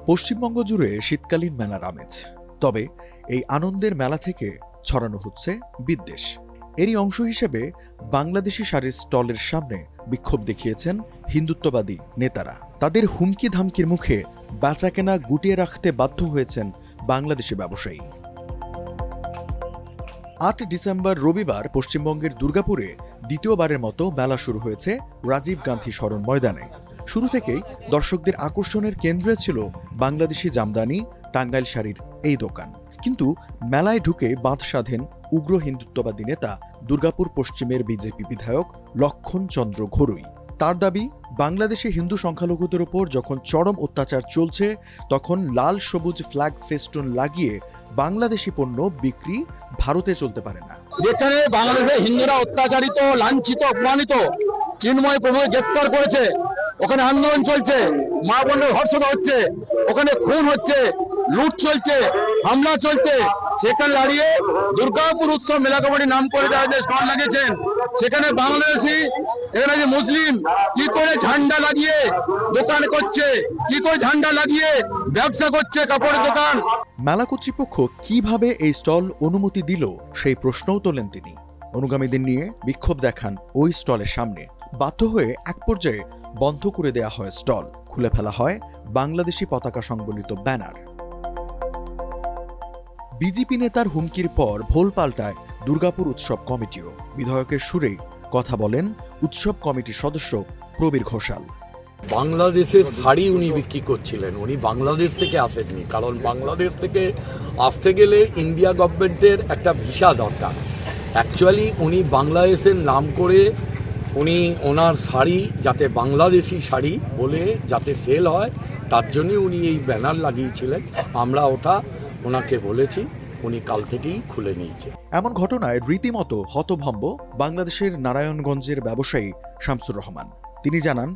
পশ্চিমবঙ্গ জুড়ে শীতকালীন মেলার আমেজ। তবে এই আনন্দের মেলা থেকে ছড়ানো হচ্ছে বিদ্বেষ। এরই অংশ হিসেবে বাংলাদেশি শাড়ির স্টলের সামনে বিক্ষোভ দেখিয়েছেন হিন্দুত্ববাদী নেতারা। তাদের হুমকি ধামকির মুখে বেচাকেনা গুটিয়ে রাখতে বাধ্য হয়েছেন বাংলাদেশি ব্যবসায়ী। ৮ ডিসেম্বর রবিবার পশ্চিমবঙ্গের দুর্গাপুরে দ্বিতীয়বারের মতো মেলা শুরু হয়েছে রাজীব গান্ধী স্মরণ ময়দানে। শুরু থেকেই দর্শকদের আকর্ষণের কেন্দ্রে ছিল বাংলাদেশি জামদানি, টাঙ্গাইল শাড়ির এই দোকান। কিন্তু মেলায় ঢুকে বাঁধ সাধেন উগ্র হিন্দুত্ববাদী নেতা দুর্গাপুর পশ্চিমের বিজেপি বিধায়ক লক্ষণ চন্দ্র ঘোরুই। তার দাবি, বাংলাদেশে হিন্দু সংখ্যালঘুদের ওপর যখন চরম অত্যাচার চলছে তখন লাল সবুজ ফ্ল্যাগ ফেস্টুন লাগিয়ে বাংলাদেশি পণ্য বিক্রি ভারতে চলতে পারে না। যেখানে বাংলাদেশে হিন্দুরা অত্যাচারিত, লাঞ্ছিত, অপমানিত, চিন্ময় প্রভু গ্রেপ্তার করেছে, ওখানে আন্দোলন চলছে, মা বোনের ধর্ষণ হচ্ছে, ওখানে খুন হচ্ছে, লুট চলছে, হামলা চলছে, সেখানে দাঁড়িয়ে দুর্গাপুর উৎসব মেলা কমিটির নাম করে যারা যে স্টল লাগিয়েছেন, সেখানে বাংলাদেশি, এখানে যে মুসলিম কি করে ঝান্ডা লাগিয়ে দোকান করছে, কি করে ঝান্ডা লাগিয়ে ব্যবসা করছে কাপড়ের দোকান। মেলা কর্তৃপক্ষ কিভাবে এই স্টল অনুমতি দিল সেই প্রশ্নও তোলেন তিনি। অনুগামীদের নিয়ে বিক্ষোভ দেখান ওই স্টলের সামনে। বাধ্য হয়ে এক পর্যায়ে বন্ধ করে দেয়া হয় স্টল, খুলে ফেলা হয় বাংলাদেশি পতাকা সংবলিত ব্যানার। বিজেপি নেতার হুমকির পর ভোল পাল্টায় দুর্গাপুর উৎসব কমিটিও। বিধায়কের সুরেই কথা বলেন উৎসব কমিটির সদস্য প্রবীর ঘোষাল। বাংলাদেশের শাড়ি উনি বিক্রি করছিলেন, উনি বাংলাদেশ থেকে আসেননি, কারণ বাংলাদেশ থেকে আসতে গেলে ইন্ডিয়া গভর্নমেন্টের একটা ভিসা দরকার। অ্যাকচুয়ালি উনি বাংলাদেশের নাম করে উনি ওনার শাড়ি যাতে বাংলাদেশি শাড়ি বলে যাতে সেল হয় তার জন্যই উনি এই ব্যানার লাগিয়েছিলেন। আমরা ওটা ওনাকে বলেছি, উনি কাল থেকেই খুলে নিয়েছে। এমন ঘটনায় রীতিমতো হতভম্ব বাংলাদেশের নারায়ণগঞ্জের ব্যবসায়ী শামসুর রহমান। তিনি জানান,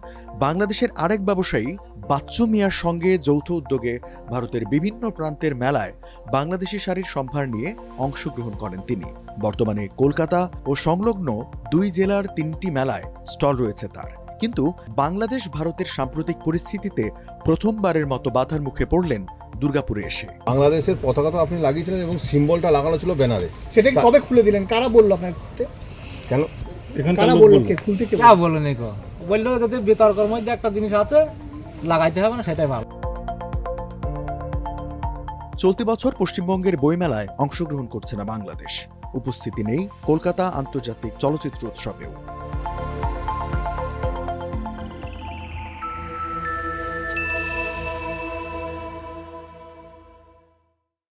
বাংলাদেশের আরেক ব্যবসায়ী বাচ্চু মিয়ার সঙ্গে যৌথ উদ্যোগে ভারতের বিভিন্ন প্রান্তের মেলায় বাংলাদেশি শাড়ির সম্ভার নিয়ে অংশগ্রহণ করেন তিনি। বর্তমানে কলকাতা ও সংলগ্ন 2 জেলার 3টি মেলায় স্টল রয়েছে তার। কিন্তু বাংলাদেশ ভারতের সাম্প্রতিক পরিস্থিতিতে প্রথমবারের মতো বাধার মুখে পড়লেন দুর্গাপুরে এসে। বাংলাদেশের পতাকা তো আপনি লাগিয়েছিলেন এবং সিম্বলটা লাগানো ছিল ব্যানারে, সেটা কবে খুলে দিলেন? কারা বললো আপনার খুলতে? কেন কারা বললো কে খুলতে? কে বললো নেই, বললো যদি বিতর্কের মধ্যে একটা জিনিস আছে লাগাইতে হবে না, সেটাই ভালো। চলতি বছর পশ্চিমবঙ্গের বইমেলায় অংশগ্রহণ করছে না বাংলাদেশ। উপস্থিতি নেই কলকাতা আন্তর্জাতিক চলচ্চিত্র উৎসবেও।